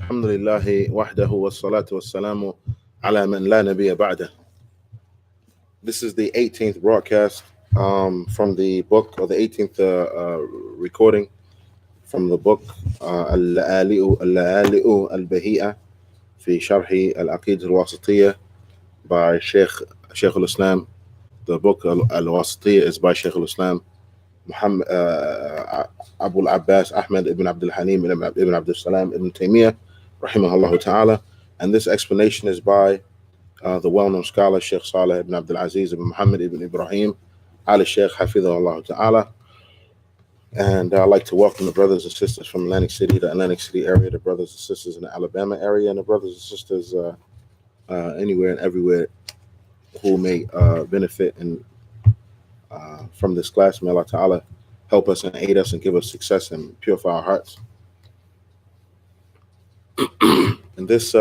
Alhamdulillahi wahdahu wassalatu wassalamu ala man la nabiyya ba'dah. This is the 18th broadcast from the book, or the 18th recording from the book Al-La'ali'u Al-Bahi'a fi Sharhi Alaqeedahtulwaasitiyyah by Shaykh al-Islam. The book Al-Wasitiyyah is by Shaykh al-Islam Muhammad Abu al-Abbas Ahmad ibn Abdul Halim ibn Abdul Salam ibn Taymiyyah rahimahullah ta'ala, and this explanation is by the well-known scholar Sheikh Saleh ibn Abdul Aziz ibn Muhammad ibn Ibrahim al-Sheikh hafidhahullah ta'ala. And I'd like to welcome the brothers and sisters from Atlantic City, the Atlantic City area, the brothers and sisters in the Alabama area, and the brothers and sisters anywhere and everywhere who may benefit from this class. May Allah ta'ala help us and aid us and give us success and purify our hearts. In this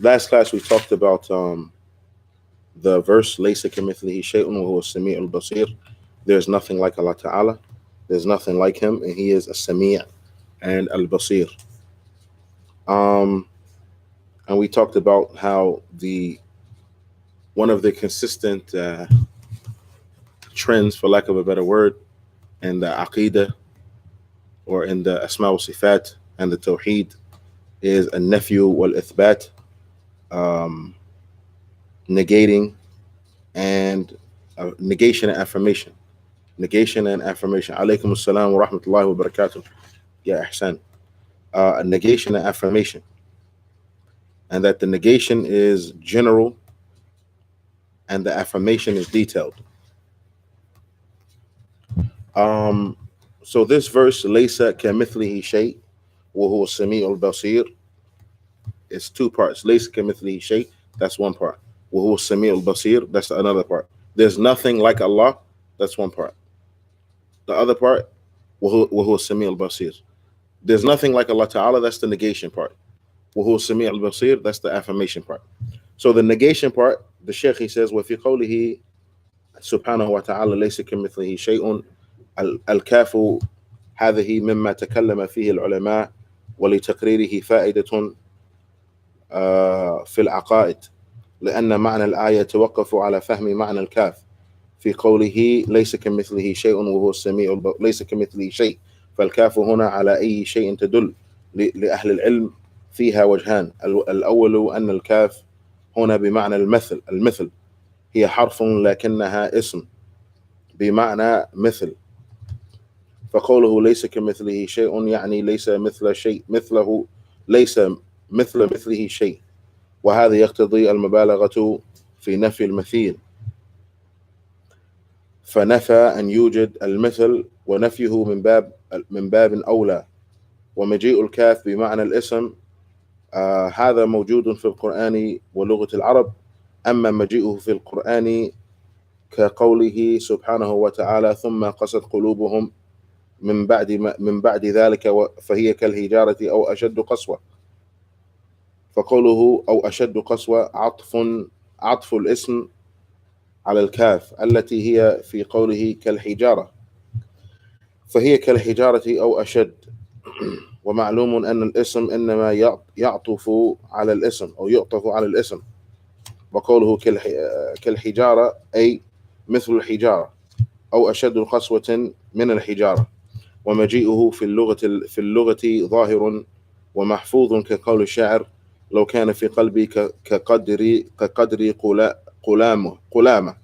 last class we talked about the verse Laysa kamithlihi shay'un wa huwa as-Sami'ul Basir. There's nothing like Allah Ta'ala. There's nothing like him, and he is as-Sami' and al-Basir. And we talked about how one of the consistent trends, for lack of a better word, in the Aqidah or in the Asma wa Sifat and the Tawheed is a nephew wal ithbat, negating and negation and affirmation. Negation and affirmation. Alaykum assalam wa rahmatullahi wa barakatuh. Ya ihsan. Negation and affirmation. And that the negation is general and the affirmation is detailed. So this verse, Laysa kamithlihi shay' wa huwa as-Sami'ul Basir, is two parts. Laysa kamithlihi shay', that's one part. Wa huwa as-Sami'ul Basir, that's another part. There's nothing like Allah, that's one part. The other part, wa huwa as-Sami'ul Basir. There's nothing like Allah Ta'ala, that's the negation part. Wa huwa as-Sami'ul Basir, that's the affirmation part. So the negation part, the Shaykh, he says, wa fi qawlihi subhanahu wa ta'ala laysa kamithlihi shay'un الكاف هذه مما تكلم فيه العلماء ولتقريره فائدة في العقائد، لأن معنى الآية توقف على فهم معنى الكاف في قوله ليس كمثله شيء وهو السميع ليس كمثله شيء، فالكاف هنا على أي شيء تدل. لأهل العلم فيها وجهان. الأول أن الكاف هنا بمعنى المثل هي حرف لكنها اسم بمعنى مثل، فقوله ليس كمثله شيء يعني ليس مثل شيء مثله، ليس مثله شيء، وهذا يقتضي المبالغة في نفي المثيل، فنفى أن يوجد المثل ونفيه من باب أولى. ومجيء الكاف بمعنى الاسم هذا موجود في القرآن ولغة العرب، أما مجيئه في القرآن كقوله سبحانه وتعالى ثم قست قلوبهم من بعد ذلك فهي كالحجارة أو أشد قسوة. فقوله أو أشد قسوة عطف الاسم على الكاف التي هي في قوله كالحجارة، فهي كالحجارة أو أشد. ومعلوم أن الاسم إنما يعطف على الاسم أو يعطف على الاسم، وقوله كالحجارة أي مثل الحجارة أو أشد قسوة من الحجارة. ومجيئه في اللغة ظاهر ومحفوظ كقول الشاعر لو كان في قلبي كقدر قلامة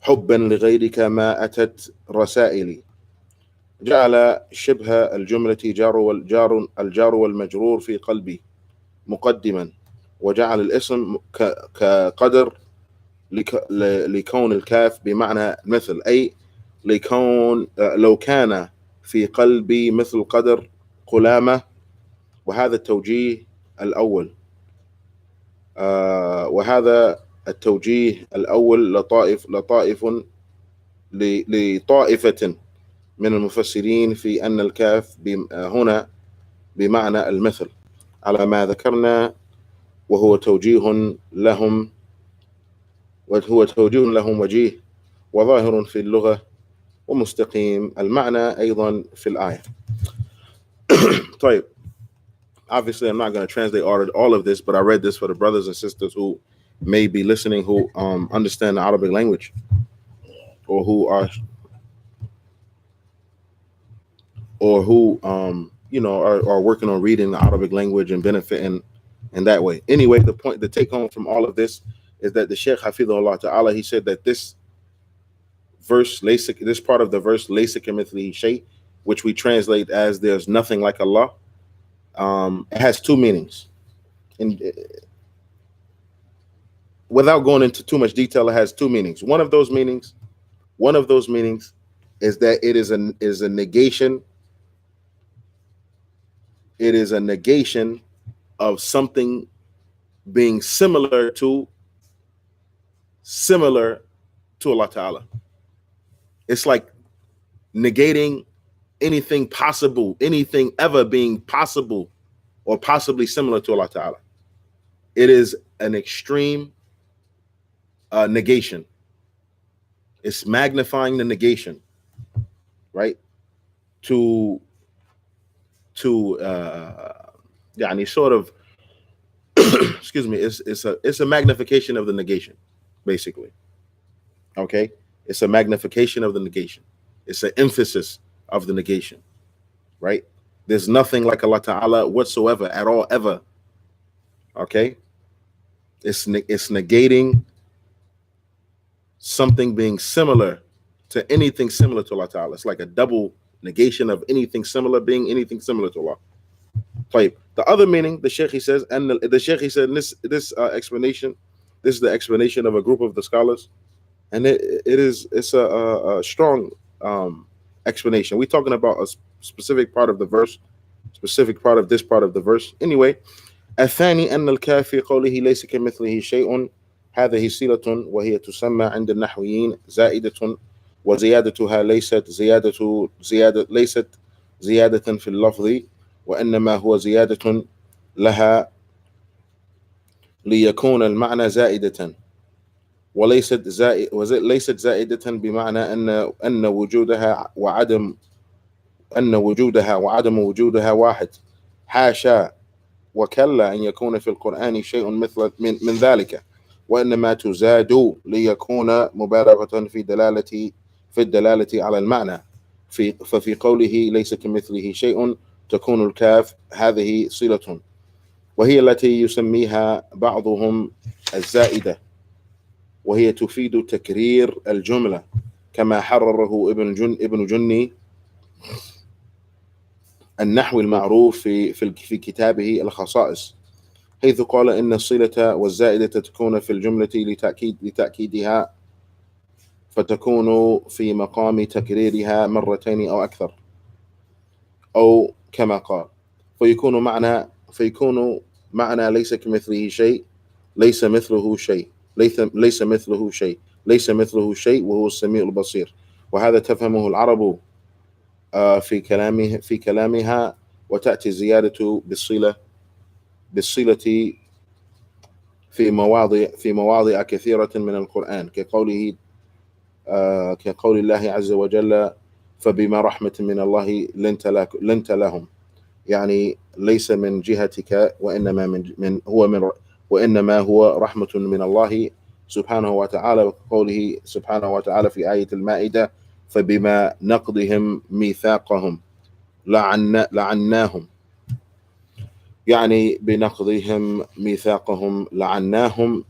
حبا لغيرك ما أتت رسائلي. جعل شبه الجملة الجار والمجرور في قلبي مقدما، وجعل الاسم كقدر لكون الكاف بمعنى مثل، أي لكون لو كان في قلبي مثل قدر قلامة. وهذا التوجيه الأول لطائفة من المفسرين في أن الكاف هنا بمعنى المثل على ما ذكرنا، وهو توجيه لهم وجيه وظاهر في اللغة ومستقيم المعنى أيضا في الآية. طيب. Obviously, I'm not going to translate all of this, but I read this for the brothers and sisters who may be listening, who understand the Arabic language, or who are working on reading the Arabic language and benefiting in that way. Anyway, the take home from all of this is that the Shaykh Hafidhullah Ta'ala, he said that this part of the verse, Laysa kamithlihi shay, which we translate as there's nothing like Allah, it has two meanings. And without going into too much detail, it has two meanings. One of those meanings is that it is a negation. It is a negation of something being similar to Allah Ta'ala. It's like negating anything possible, anything ever being possible or possibly similar to Allah Ta'ala. It is an extreme negation. It's magnifying the negation, right? To sort of excuse me, it's a magnification of the negation, basically. Okay, it's a magnification of the negation. It's an emphasis of the negation, right? There's nothing like Allah Ta'ala whatsoever at all, ever. Okay, it's negating something being similar to anything similar to Allah Ta'ala. It's like a double negation of anything similar being anything similar to Allah. The other meaning, the Shaykh he says, and the Shaykh he said in this explanation, this is the explanation of a group of the scholars, and it's a strong explanation. We're talking about a specific part of the verse, specific part of this part of the verse. Anyway, الثاني أن الكاف في قوله ليس كمثله شيء هذه صلة وهي تسمى عند النحويين زائدة وزيادتها ليست زيادة في اللفظ وإنما هو زيادة لها ليكون المعنى زائدة وليست زائدة بمعنى أن وجودها وعدم وجودها واحد. حاشا وكلا أن يكون في القرآن شيء مثل من ذلك، وإنما تزاد ليكون مبالغة في الدلالة على المعنى. ففي قوله ليس كمثله شيء تكون الكاف هذه صلة، وهي التي يسميها بعضهم الزائدة، وهي تفيد تكرير الجملة كما حرره ابن جني النحو المعروف في كتابه الخصائص، حيث قال إن الصلة والزائدة تكون في الجملة لتأكيدها، فتكون في مقام تكريرها مرتين أو أكثر، أو كما قال فيكون معنى ليس كمثله شيء ليس مثله شيء وهو السميع البصير. وهذا تفهمه العرب في كلامها، وتأتي الزيادة بالصلة في مواضع كثيرة من القرآن كقول الله عز وجل فبما رحمة من الله لنت لهم، يعني ليس من جهتك وإنما هو رحمة من الله سبحانه وتعالى. وقوله سبحانه وتعالى في آية المائدة فبما نقضهم ميثاقهم لعناهم، يعني بنقضهم ميثاقهم لعناهم.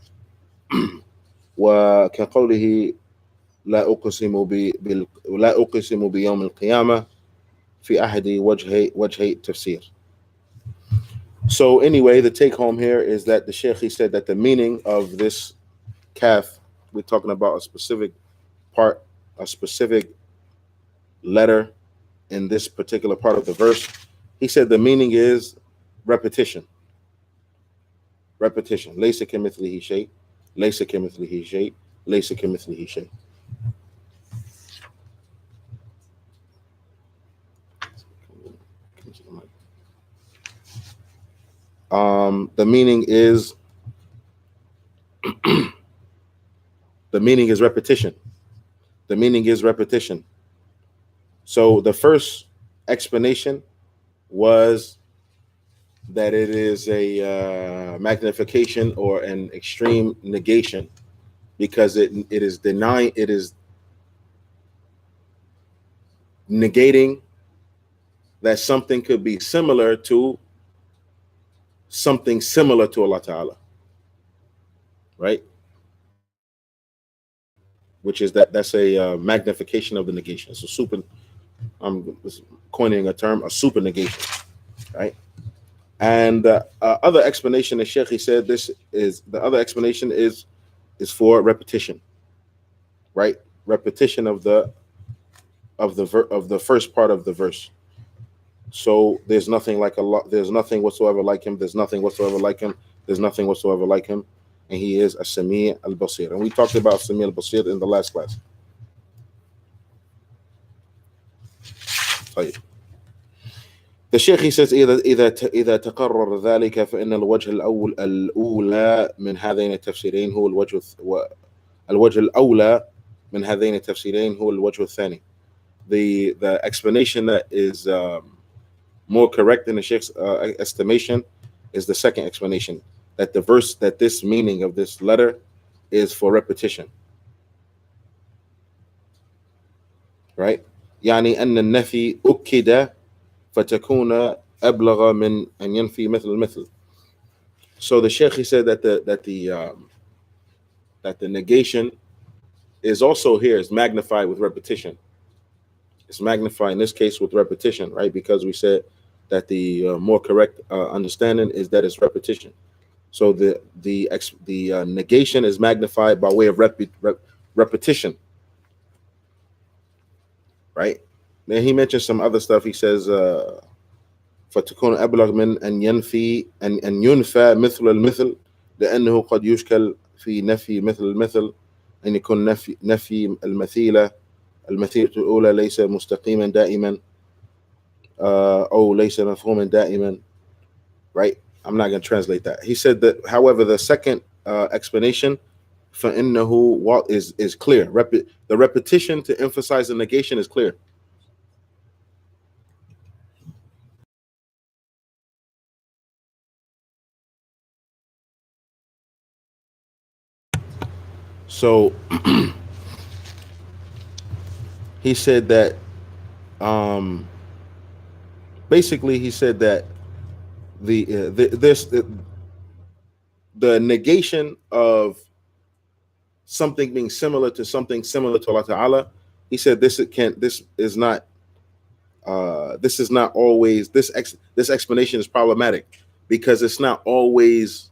وكقوله لا أقسم بيوم القيامة في أحد وجهي التفسير. So anyway, the take home here is that the Sheikh, he said that the meaning of this kaf, we're talking about a specific part, a specific letter in this particular part of the verse. He said the meaning is repetition. ليس كمثله شيء ليس كمثله شيء ليس كمثله شيء. The meaning is repetition. So the first explanation was that it is a magnification or an extreme negation, because it is denying, it is negating that something could be similar to something similar to Allah Ta'ala, right? Which is that's a magnification of the negation. It's a super, I'm coining a term, a super negation, right? And other explanation, the Sheikh, he said this is, the other explanation is for repetition, right? Repetition of the first part of the verse. So there's nothing like Allah. There's nothing whatsoever like him. There's nothing whatsoever like him. There's nothing whatsoever like him. And he is AsSamee al-Basir. And we talked about AsSamee al-Basir in the last class. طيب. The Sheikh, he says إذا تقرر ذلك فإن الوجه الأولى من هذين التفسيرين هو الوجه الأولى من هذين التفسيرين هو الوجه الثاني. The explanation that is more correct in the Sheikh's estimation is the second explanation, that the verse, that this meaning of this letter is for repetition, right? يعني أن النفي أكد فتكون أبلغ من أن ينفي مثل المثل. So the Sheikh, he said that the negation is also here, is magnified with repetition. It's magnified in this case with repetition, right? Because we said that the more correct understanding is that it's repetition. So the negation is magnified by way of repetition, right? Then he mentions some other stuff. He says, فتكون أبلغ من أن ينفى مثل المثل لأنه قد يشكل في نفي مثل المثل أن يكون نفي المثيلة الأولى ليس مستقيما دائما أو ليس مفهوما دائما, right? I'm not going to translate that. He said that, however, the second explanation فإنه is clear. The repetition to emphasize the negation is clear. So he said that basically he said that the negation of something being similar to something similar to Allah Ta'ala, he said this is not always, this explanation is problematic because it's not always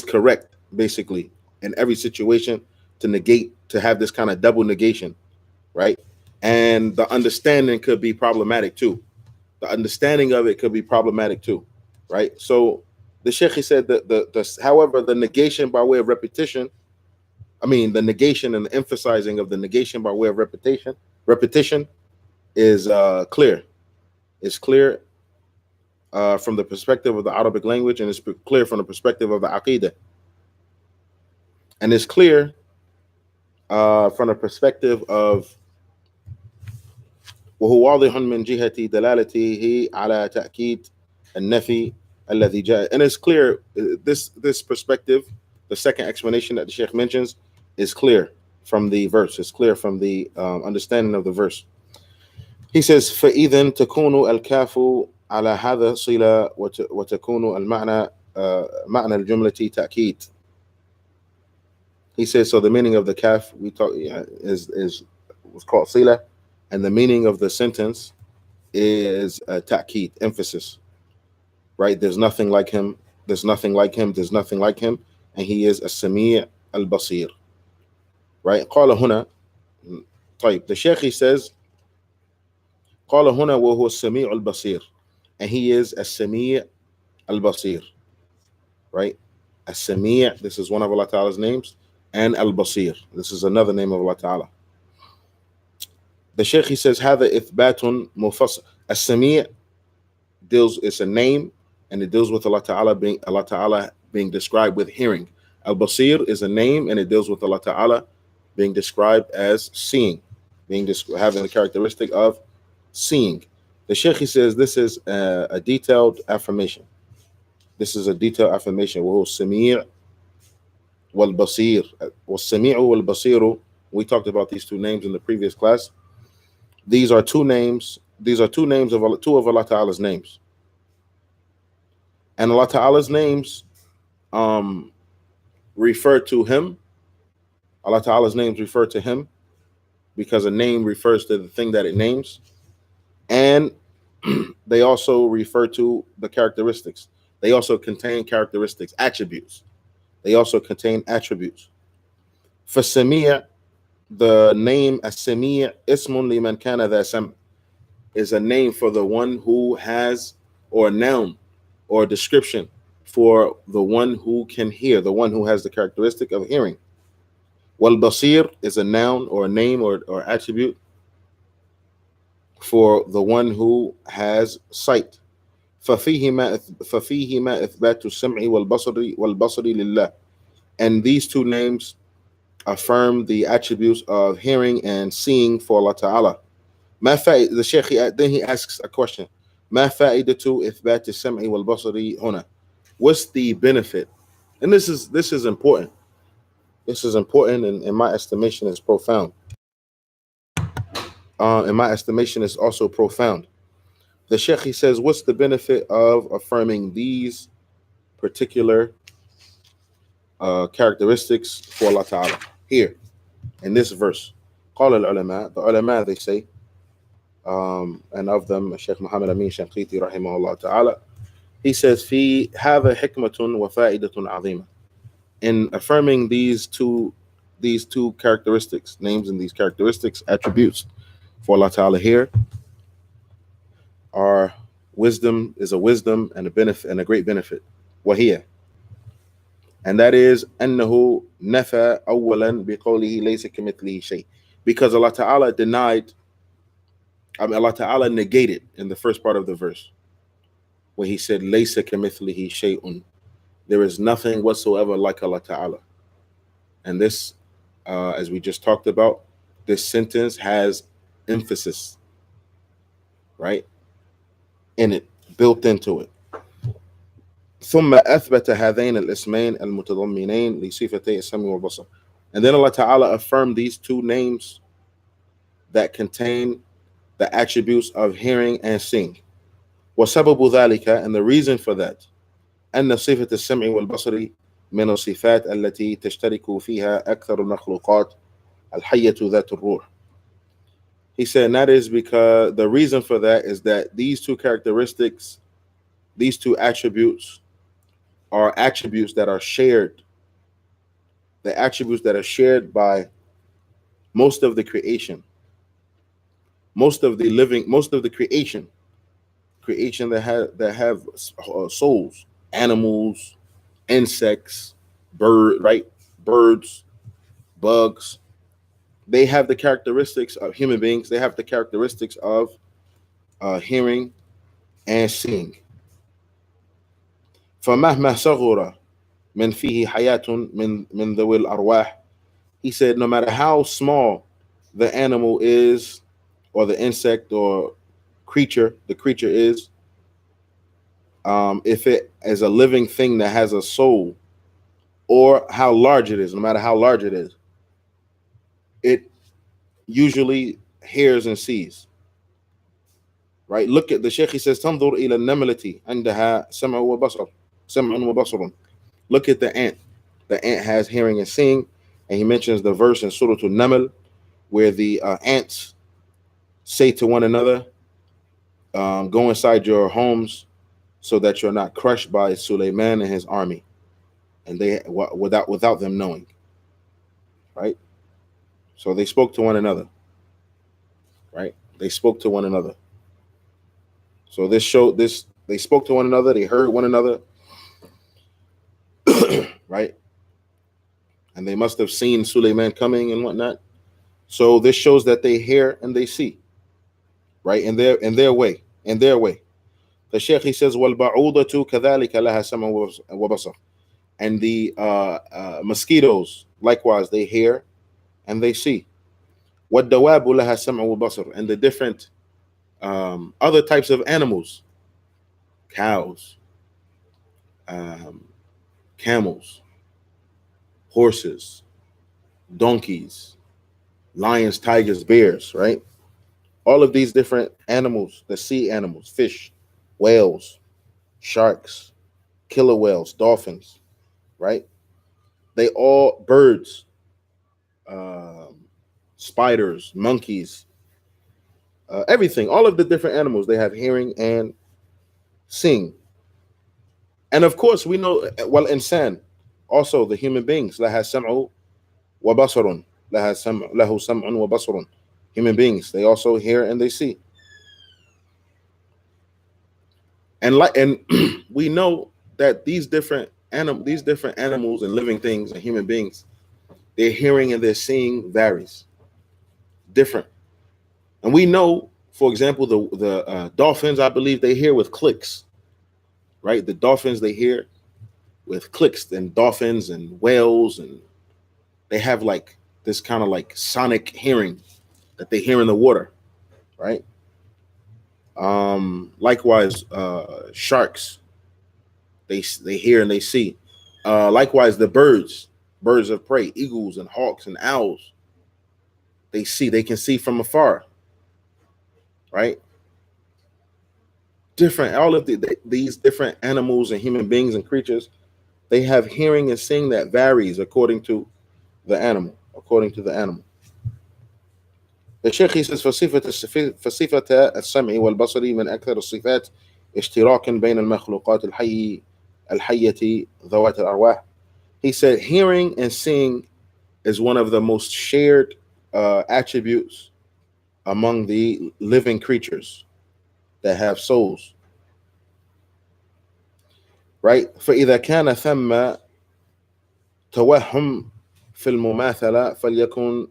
correct, basically, in every situation to negate, to have this kind of double negation, right? And the understanding could be problematic too. The understanding of it could be problematic too, right? So the Sheikh, he said that however, the negation by way of repetition, the negation and the emphasizing of the negation by way of repetition is clear. It's clear from the perspective of the Arabic language, and it's clear from the perspective of the Aqidah. And it's clear from the perspective of وهو واضح من جهة دلالته على تأكيد النفي الذي جاء. And it's clear, this perspective, the second explanation that the Sheikh mentions, is clear from the verse. It's clear from the understanding of the verse. He says فإذا تكون الكاف على هذا صلة وتكون المعنى معنى الجملة تأكيد. He says, so the meaning of the kaf we talk was called sila, and the meaning of the sentence is ta'keed, emphasis, right? There's nothing like him. There's nothing like him. There's nothing like him, and he is AsSamee al-Basir, right? قال هنا, طيب, the Sheikh, he says قال هنا وهو السميع البصير, and he is AsSamee al-Basir, right? AsSamee, this is one of Allah Ta'ala's names, and al-Basir, this is another name of Allah Ta'ala. The Sheikh, he says هذا إثبات مفصل. AsSamee it's a name, and it deals with Allah Ta'ala being described with hearing. Al-Basir is a name, and it deals with Allah Ta'ala being described as seeing, having the characteristic of seeing. The Sheikh, he says this is a detailed affirmation. This is a detailed affirmation. وهو السميع والبصير. والسميع والبصير. We talked about these two names in the previous class. These are two names. These are two names of two of Allah Ta'ala's names. And Allah Ta'ala's names refer to Him. Allah Ta'ala's names refer to Him because a name refers to the thing that it names. And they also refer to the characteristics. They also contain characteristics, attributes. They also contain attributes. For Samii', the name AsSamee' ismun liman kana dha sam' is a name for the one who has, or a noun or a description for the one who can hear, the one who has the characteristic of hearing. Wal basir is a noun or a name or attribute for the one who has sight. ففيهما إثبات السمع والبصر لله. And these two names affirm the attributes of hearing and seeing for Allah Ta'ala. The Sheikh, then he asks a question. ما فائدة إثبات السمع والبصر هنا? What's the benefit? And this is important. This is important, and in my estimation is profound. In my estimation is also profound. The Sheikh, he says, what's the benefit of affirming these particular characteristics for Allah Ta'ala? Here, in this verse. قال العلماء, the ulama, they say, and of them, Sheikh Muhammad Amin Shanqiti, rahimahullah ta'ala, he says, في هذا حكمة وفائدة عظيمة. In affirming these two characteristics, names and these characteristics, attributes for Allah Ta'ala here, our wisdom is a wisdom and a benefit and a great benefit. وهي, and that is أنه نفى أولا بقوله ليس كمثله شيء, because Allah Ta'ala Allah Ta'ala negated in the first part of the verse where He said ليس كمثله شيء, there is nothing whatsoever like Allah Ta'ala. And this, as we just talked about, this sentence has emphasis, right, in it, built into it. ثم أثبت هذين الاسمين المتضمنين لصفتي السمع والبصر. And then Allah Ta'ala affirmed these two names that contain the attributes of hearing and seeing. وسبب ذلك, and the reason for that, أن صفة السمع والبصر من الصفات التي تشترك فيها أكثر المخلوقات الحية ذات الروح. He said, and that is because the reason for that is that these two characteristics, these two attributes, are attributes that are shared. The attributes that are shared by most of the creation, most of the creation that have souls, animals, insects, birds, bugs. They have the characteristics of human beings. They have the characteristics of hearing and seeing. فمهما صغر من فيه حياة من ذوي الأرواح. He said, no matter how small the animal is, or the insect or the creature is, if it is a living thing that has a soul, or how large it is, no matter how large it is, it usually hears and sees. Right? Look at the Sheikh, he says, تنظر إلى النملة عندها سمع وبصر. Look at the ant. The ant has hearing and seeing, and he mentions the verse in Surah An-Naml where the ants say to one another, go inside your homes so that you're not crushed by Suleiman and his army, and they without them knowing. Right? So they spoke to one another. Right? They spoke to one another. So they spoke to one another, they heard one another. Right? And they must have seen Suleiman coming and whatnot. So this shows that they hear and they see. Right? In their way. The Sheikh, he says, وَالْبَعُوضَةُ كَذَلِكَ لَهَا سَمْعٌ وَبَصَرٌ. And the mosquitoes, likewise, they hear and they see. وَالدَّوَابُ لَهَا سَمْعٌ وَبَصَرٌ. And the different other types of animals, cows, camels, horses, donkeys, lions, tigers, bears, right? All of these different animals, the sea animals, fish, whales, sharks, killer whales, dolphins, right? They all, birds, spiders, monkeys, everything, all of the different animals, they have hearing and seeing. And of course, we know, well, insan, also the human beings, لها سمع وبصر, له سمع وبصر. Human beings, they also hear and they see. And we know that these different animals and living things and human beings, their hearing and their seeing varies, different. And we know, for example, the dolphins, I believe they hear with clicks, right? The dolphins, they hear with clicks, and dolphins and whales, and they have like this kind of like sonic hearing that they hear in the water, right? Likewise, sharks, they hear and they see. Likewise, the birds of prey, eagles and hawks and owls, they can see from afar, right? Different, all of these different animals and human beings and creatures, they have hearing and seeing that varies according to the animal. The Sheikh, he says, فصفة السمع والبصر من أكثر الصفات اشتراكا بين المخلوقات الحية ذوات الأرواح. He said hearing and seeing is one of the most shared attributes among the living creatures that have souls. Right? فإذا كان ثم توهم في المماثلة فليكن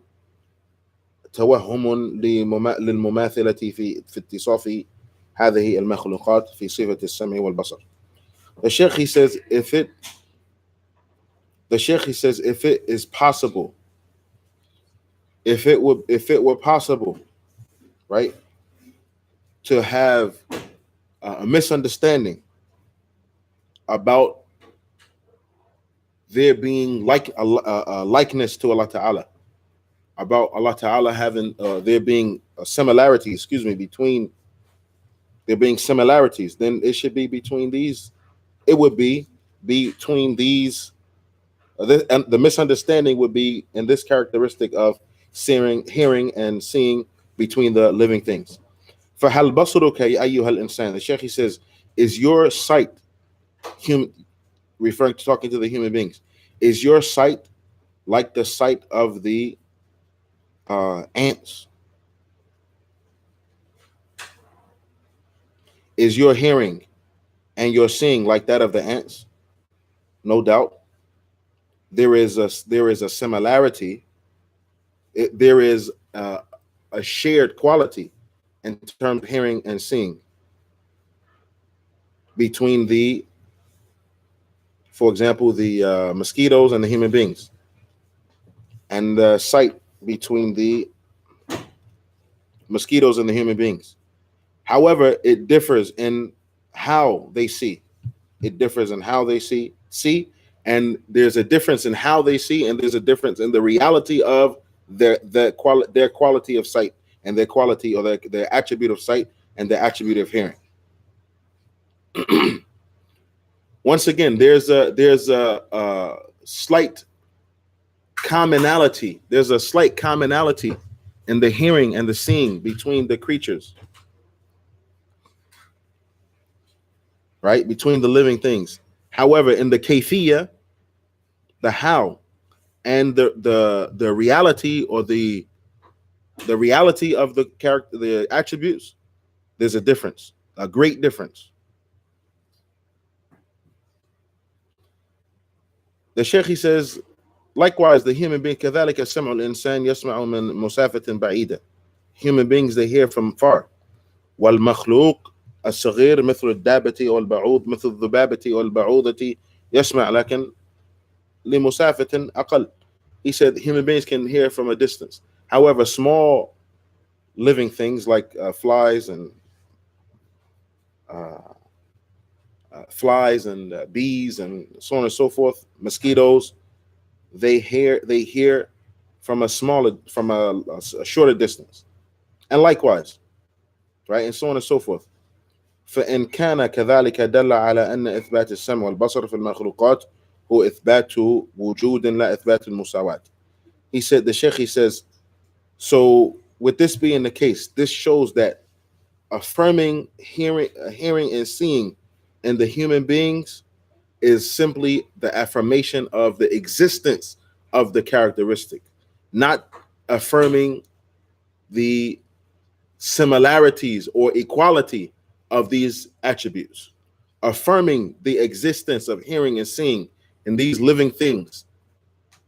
توهم للمماثلة في اتصاف هذه المخلوقات في صفة السمع والبصر. The Sheikh, he says, if it is possible, if it were possible, right, to have a misunderstanding about there being like a likeness to Allah Ta'ala, about Allah Ta'ala having there being a similarity, between there being similarities, then it should be between these. It would be between these. And the misunderstanding would be in this characteristic of hearing and seeing between the living things. فَهَلْ بَصُرُكَ أَيُّهَا الْإِنسَانِ. The Sheikh, he says, is your sight, talking to the human beings, is your sight like the sight of the ants? Is your hearing and your seeing like that of the ants? No doubt. There is a similarity. There is a shared quality in terms of hearing and seeing between for example, the mosquitoes and the human beings, and the sight between the mosquitoes and the human beings. However, it differs in how they see. And there's a difference in how they see, and there's a difference in the reality of their quality of sight, and their quality, or their attribute of sight and their attribute of hearing. Once again, there's a slight commonality. There's a slight commonality in the hearing and the seeing between the creatures, right? Between the living things. However, in the kayfiyya, the how, and the reality, or the reality of the character, the attributes, there's a difference, a great difference. The Sheikh, he says, likewise, the human being, كذلك سمع الإنسان يسمع من مسافة بعيدة. Human beings, they hear from far. والمخلوق الصغير مثل الدابة والبعوض مثل الذبابة والبعوضة يسمع لكن لمسافة أقل. He said human beings can hear from a distance. However, small living things like flies and flies and bees and so on and so forth, mosquitoes, they hear from a shorter distance, and likewise, right, and so on and so forth. فإن كان كذلك دل على أن إثبات السمع والبصر في المخلوقات هو إثبات وجود لا إثبات المساواة. He said, the Sheikh, he says, so with this being the case, this shows that affirming hearing and seeing in the human beings is simply the affirmation of the existence of the characteristic, not affirming the similarities or equality of these attributes. Affirming the existence of hearing and seeing in these living things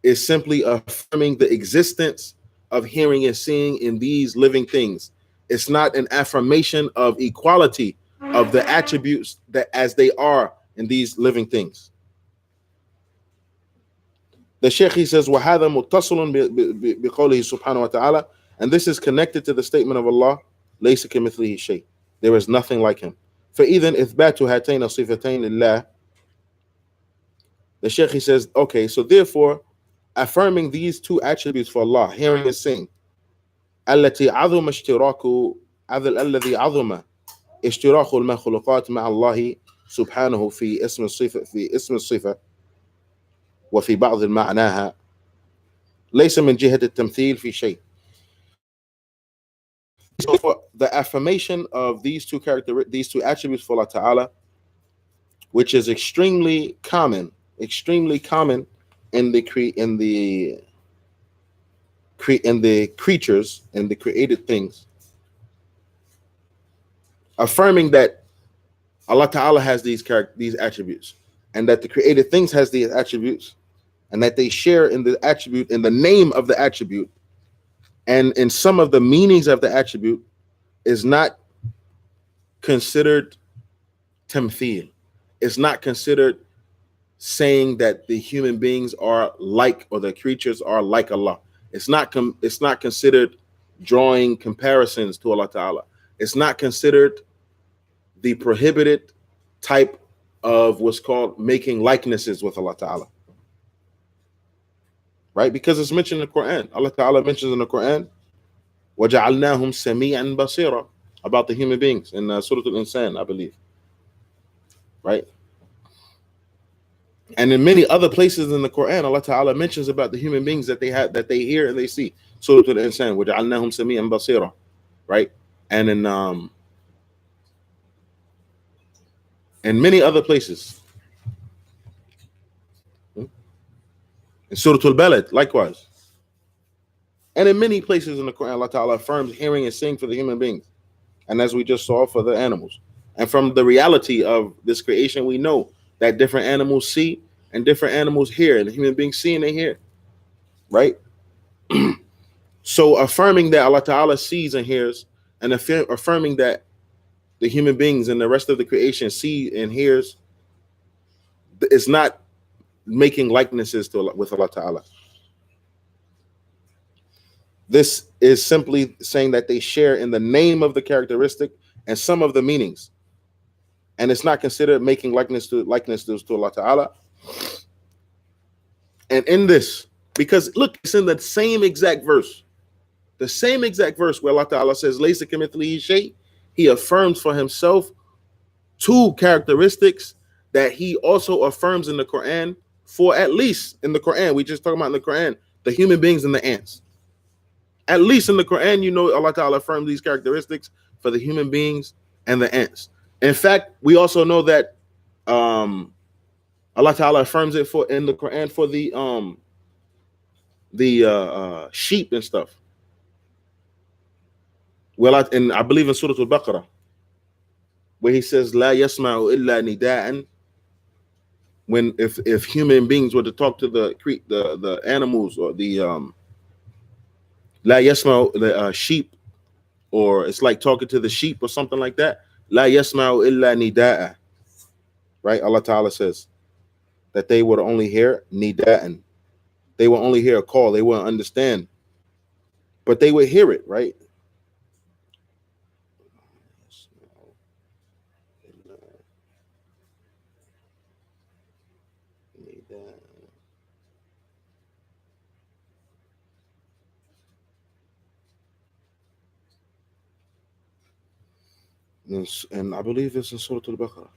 is simply affirming the existence of hearing and seeing in these living things. It's not an affirmation of equality of the attributes that as they are in these living things. The Sheikh, he says, وَهَذَا مُتَّصِلٌ بِقَوْلِهِ سُبْحَانَهُ وَتَعَالَى, and this is connected to the statement of Allah, لَيْسَ كَمِثْلِهِ شَيْءٍ, there is nothing like him. فَإِذًا إِثْبَاتُ هَاتَيْنِ الصِّفَتَيْنِ لِلَّهِ, the Sheikh, he says, okay, so therefore, affirming these two attributes for Allah, hearing and seeing, التي عظم اشتراك الذي عظم اشتراك المخلوقات مع الله سبحانه في اسم الصفة وفي بعض معناها ليس من جهة التمثيل في شيء. So the affirmation of these two attributes for Allah Ta'ala, which is extremely common in the creatures and the created things, affirming that Allah Ta'ala has these attributes, and that the created things has these attributes, and that they share in the attribute, in the name of the attribute, and in some of the meanings of the attribute, is not considered tamthil. It's not considered saying that the human beings are like, or the creatures are like Allah. It's not considered drawing comparisons to Allah Ta'ala. It's not considered the prohibited type of what's called making likenesses with Allah Ta'ala. Right? Because it's mentioned in the Quran. Allah Ta'ala mentions in the Quran, وَجَعَلْنَاهُمْ سَمِيعًا بَصِيرًا, about the human beings in Surah Al-Insan, I believe. Right? And in many other places in the Quran, Allah Ta'ala mentions about the human beings that they hear and they see. Surah Al-Insan, وَجَعَلْنَاهُمْ سَمِيعًا بَصِيرًا. Right? And in many other places. In Surah Al-Balad, likewise. And in many places in the Quran, Allah Ta'ala affirms hearing and seeing for the human beings. And as we just saw, for the animals. And from the reality of this creation, we know that different animals see and different animals hear, and the human beings see and they hear. Right? So affirming that Allah Ta'ala sees and hears, and affirming that the human beings and the rest of the creation see and hears, is not making likenesses with Allah Ta'ala. This is simply saying that they share in the name of the characteristic and some of the meanings. And it's not considered making likeness to Allah Ta'ala. And in this, because look, it's in the same exact verse. The same exact verse where Allah Ta'ala says, Laysa kamithlihi shay', he affirms for himself two characteristics that he also affirms in the Quran, for at least in the Quran, we just talking about in the Quran, the human beings and the ants. At least in the Quran, you know, Allah Ta'ala affirmed these characteristics for the human beings and the ants. In fact, we also know that Allah Ta'ala affirms it in the Quran for the sheep and stuff. Well, and I believe in Surah Al-Baqarah, where he says, La yasma'u illa nida'an, when if human beings were to talk to the animals, or the La yasma'u, the sheep, or it's like talking to the sheep or something like that. La yasma'u illa nida'a. Right? Allah Ta'ala says that they would only hear nida'an. They will only hear a call. They wouldn't understand. But they would hear it, right? And I believe it's in Surah Al-Baqarah.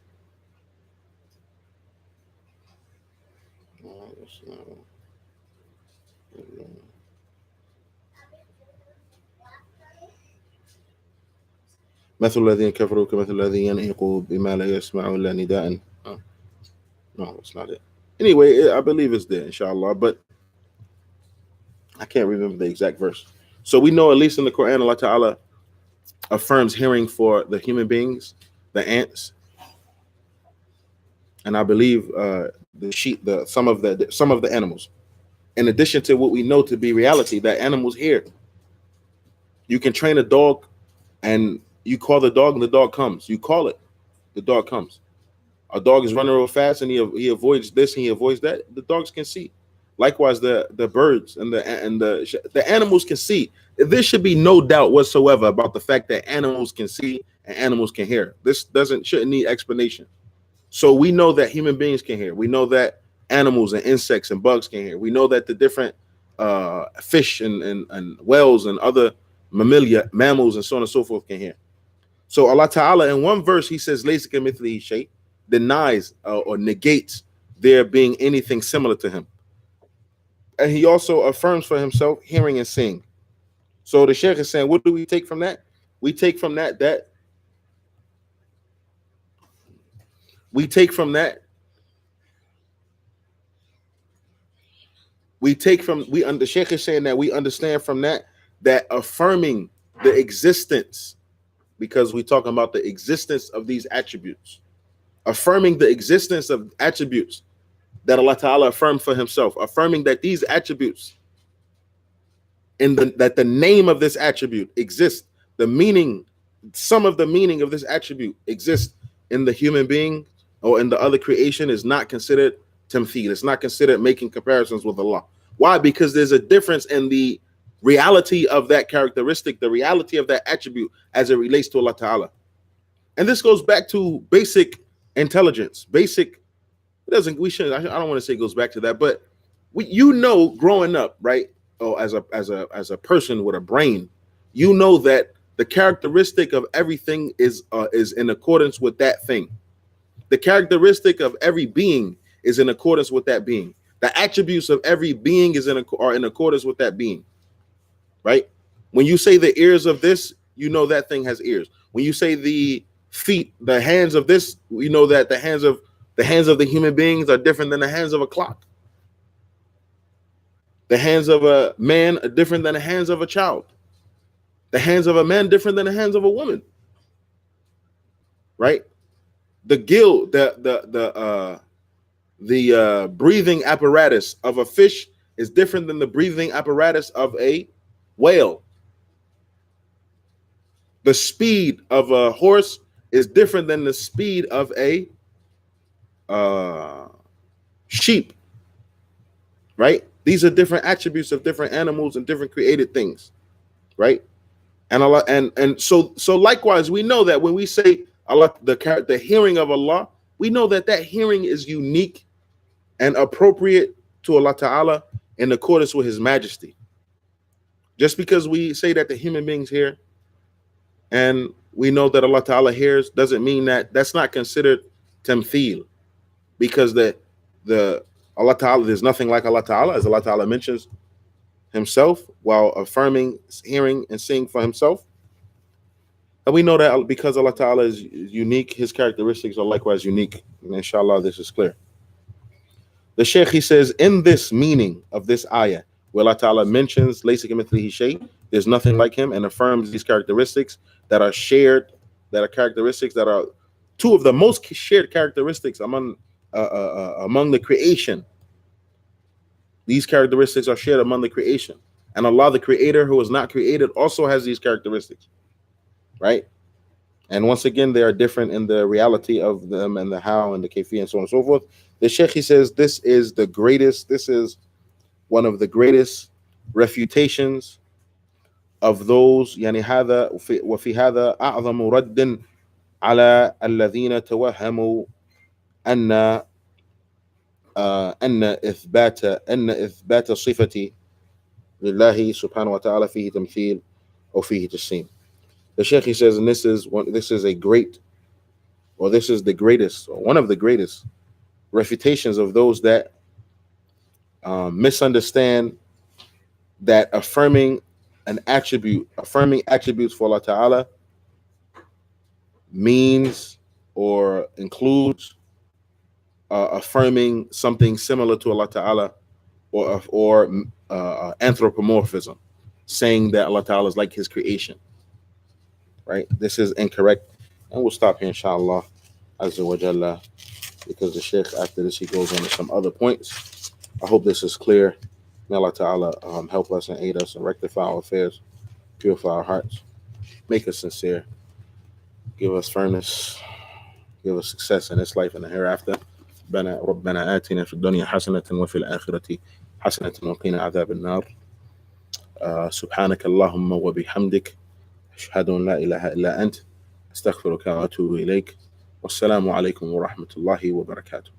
مثل الذين كفروا كمثل الذين ينعقوا بما لا يسمعوا إلا نداء. No, it's not it. Anyway, I believe it's there, inshallah, but I can't remember the exact verse. So we know, at least in the Quran, Allah Ta'ala affirms hearing for the human beings, the ants, and I believe the sheep, some of the animals. In addition to what we know to be reality, that animals hear. You can train a dog, and you call the dog, and the dog comes. You call it, the dog comes. A dog is running real fast, and he avoids this and he avoids that. The dogs can see. Likewise, the birds and the animals can see. There should be no doubt whatsoever about the fact that animals can see and animals can hear. This shouldn't need explanation. So we know that human beings can hear. We know that animals and insects and bugs can hear. We know that the different fish and whales and other mammals and so on and so forth can hear. So Allah Ta'ala, in one verse, he says, "Laysa kamithlihi shay," denies or negates there being anything similar to him. And he also affirms for himself hearing and seeing. So the Shaykh is saying, what do we take from that? We take from that the Shaykh is saying that we understand from that affirming the existence, because we're talking about the existence of these attributes, affirming the existence of attributes that Allah Ta'ala affirmed for himself, affirming that these attributes, that the name of this attribute exists, some of the meaning of this attribute exists in the human being or in the other creation, is not considered tamtheel. It's not considered making comparisons with Allah. Why? Because there's a difference in the reality of that characteristic, the reality of that attribute as it relates to Allah Ta'ala. And this goes back to basic intelligence, I don't want to say it goes back to that, but growing up, right? Or as a person with a brain, you know that the characteristic of everything is in accordance with that thing. The characteristic of every being is in accordance with that being. The attributes of every being are in accordance with that being, right? When you say the ears of this, you know that thing has ears. When you say the feet, the hands of this, you know that the hands of the human beings are different than the hands of a clock. The hands of a man are different than the hands of a child. The hands of a man different than the hands of a woman. Right? The gill, the breathing apparatus of a fish is different than the breathing apparatus of a whale. The speed of a horse is different than the speed of a sheep, right? These are different attributes of different animals and different created things, right? And Allah, and so likewise, we know that when we say Allah, the hearing of Allah, we know that hearing is unique and appropriate to Allah Ta'ala in accordance with His Majesty. Just because we say that the human beings hear, and we know that Allah Ta'ala hears, doesn't mean that's not considered tamtheel. Because the Allah Ta'ala, there's nothing like Allah Ta'ala, as Allah Ta'ala mentions himself while affirming hearing and seeing for himself. And we know that because Allah Ta'ala is unique, his characteristics are likewise unique. And inshallah, this is clear. The Shaykh, he says, in this meaning of this ayah, where Allah Ta'ala mentions Laysa kamithlihi shay, there's nothing like him, and affirms these characteristics that are shared, that are characteristics that are two of the most shared characteristics among the creation. These characteristics are shared among the creation, and Allah, the Creator, who is not created, also has these characteristics, right? And once again, they are different in the reality of them and the how and the kayfiyah and so on and so forth. The Shaykh, he says, this is one of the greatest refutations of those يعني هذا وفي هذا أعظم رد على الذين توهموا أن أن إثبات صفة لله سبحانه وتعالى فيه تمثيل أو فيه تجسيم. The Shaykh, he says, and this is a great, or this is the greatest, or one of the greatest refutations of those that misunderstand that affirming attributes for Allah Ta'ala means or includes affirming something similar to Allah Ta'ala, or anthropomorphism, saying that Allah Ta'ala is like his creation. Right? This is incorrect. And we'll stop here, inshallah, Azza wa Jalla, because the Shaykh, after this, he goes on to some other points. I hope this is clear. May Allah Ta'ala help us and aid us and rectify our affairs, purify our hearts, make us sincere, give us firmness, give us success in this life and the hereafter. ربنا آتنا في الدنيا حسنة وفي الآخرة حسنة وقنا عذاب النار. سبحانك اللهم وبحمدك أشهد أن لا إله إلا أنت أستغفرك وأتوب إليك. والسلام عليكم ورحمة الله وبركاته.